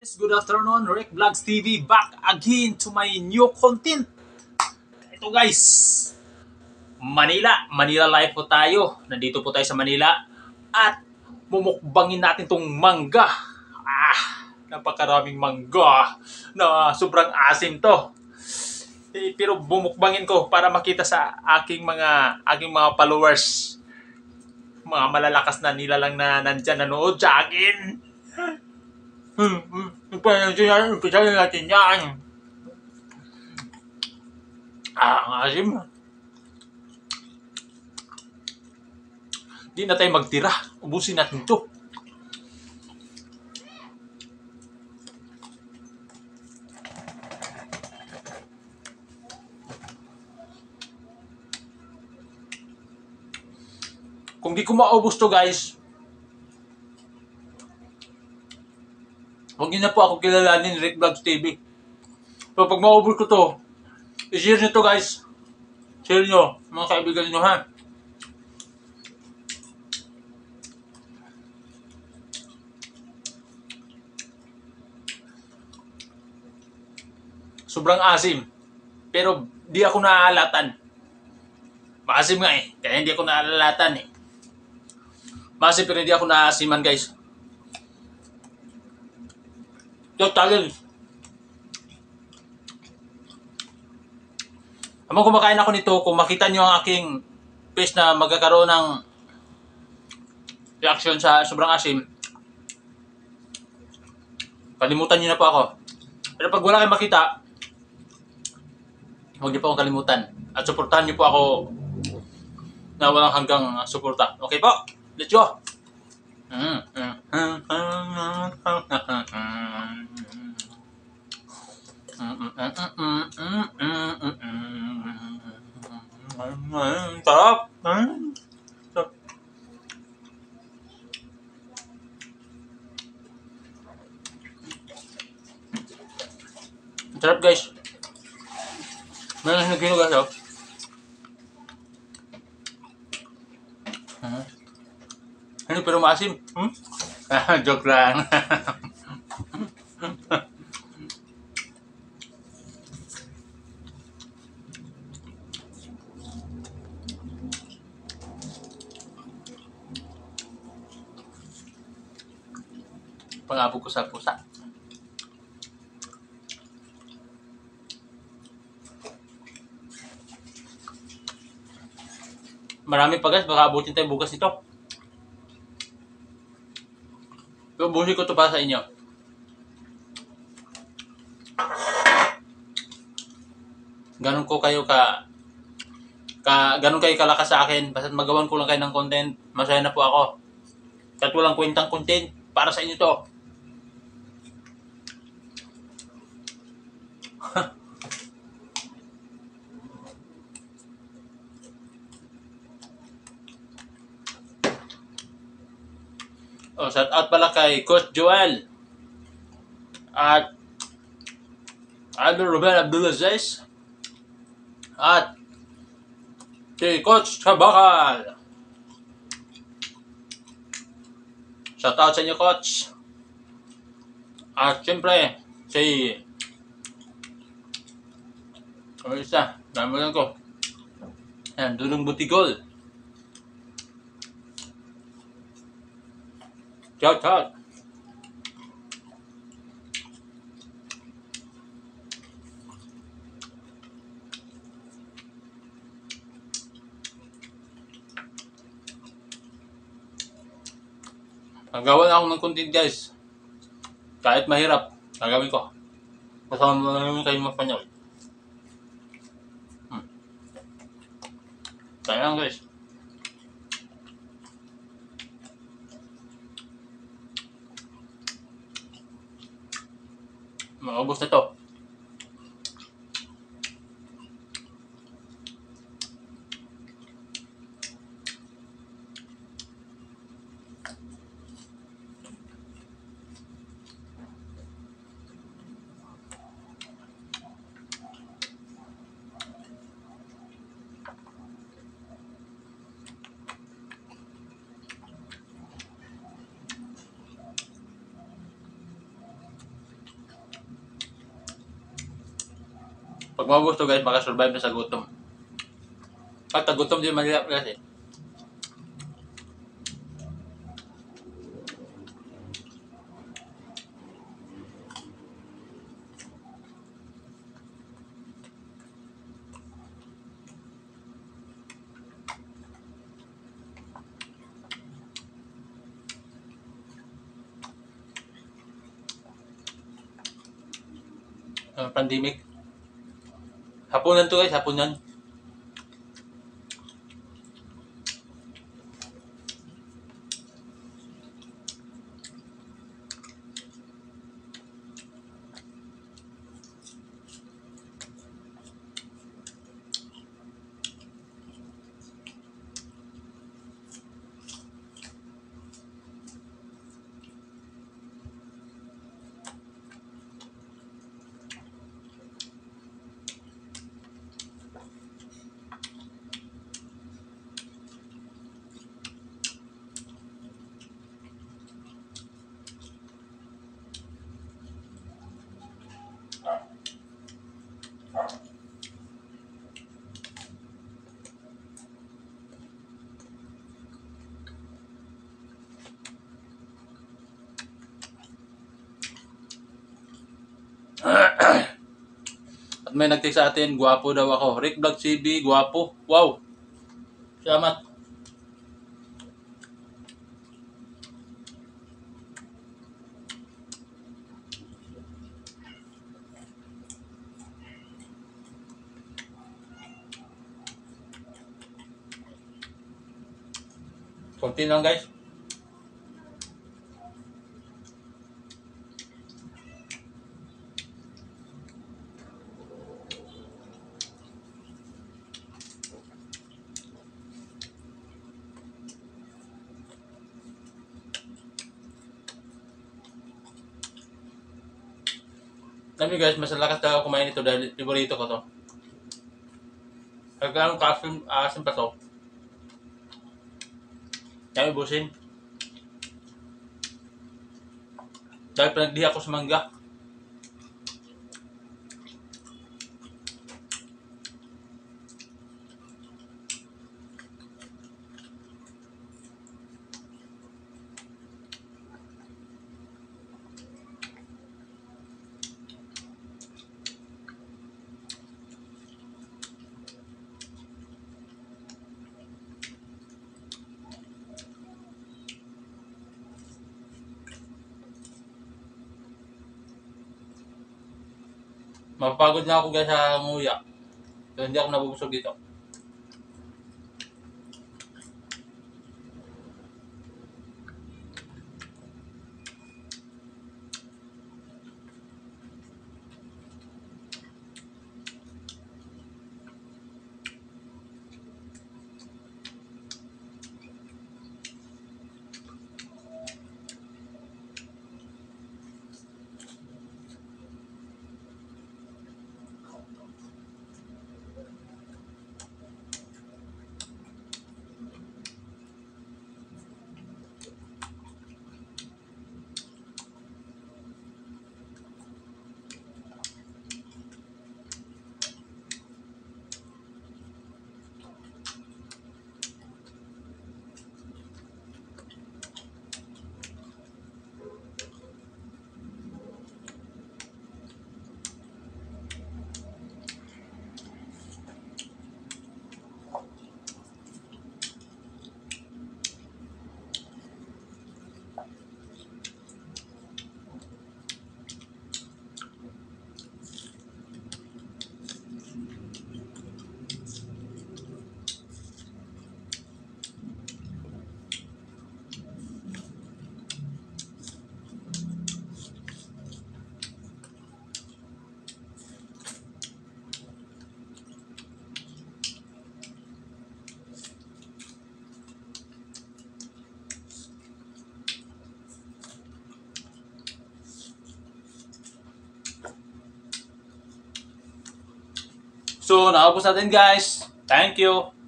Yes, good afternoon, Rick Vlogs TV back again to my new content. Ito guys, Manila live po tayo. Nandito po tayo sa Manila at mumukbangin natin tong mangga. Napakaraming mangga na sobrang asim to. Pero bumukbangin ko para makita sa aking mga followers. Mga malalakas na nilalang na nandyan nanood sa akin. Umpisa natin yan. Ang asim. Di na tayo magtira. Ubusin natin to. Kung di ko maubos to guys, huwag niyo na po ako kilalanin, Rick Vlogs TV. So pag maubos ko to, i-share nyo to guys. Share nyo, mga kaibigan nyo ha. Sobrang asim. Pero di ako naaalatan. Maasim nga eh, kaya hindi ako naalatan eh. Maasim pero hindi ako naasiman guys. Yo, talent. Habang kumakain ako nito, kung makita nyo ang aking face na magkakaroon ng reaction sa sobrang asim, kalimutan nyo na po ako. Pero pag wala kayong makita, huwag niyo po akong kalimutan. At suportahan niyo po ako na walang hanggang suporta. Okay po? Let's go! Sarap! Sarap guys. Meron na ginugas oh. Ano pero maasim? Joke lang. Pangabog ko sa pusa. Marami pa guys, baka abutin tayo bukas nito. Pero busin ko to para sa inyo. Ganun ko kayo ganun kayo kalakas sa akin. Basta magawan ko lang kayo ng content, masaya na po ako. Kahit walang kwentang content, para sa inyo to. Shout out pala kay Coach Joel at Idol Ruben Abdulaziz at si Coach Chabakal. Shout out sa inyo Coach. At syempre si isa, dami lang ko. Ayan, Dulong Butigol. Shout out. Nagawa na ako ng content guys. Kahit mahirap, gagawin ko. Kasama mo namin kayo mag-Panyol. Kaya lang guys. Maubos na to. Pag maubos to guys, makasurvive na sa gutom. Pag tagutom din mahirap kasi. Pandemic. Hapunan to guys, hapunan. At may nag-text sa atin, gwapo daw ako. Rick Vlog CB, gwapo. Wow. Salamat. Konti lang guys. Alam niyo guys, mas lakas talaga kumain ito dahil favorito ko to. Hanggang kaasim pa to. Kaya ubusin. Dahil pinagdiha ako sa mangga. Mapapagod na ako guys sa nguya. So hindi ako nabubusog dito. So, nakapos natin guys. Thank you.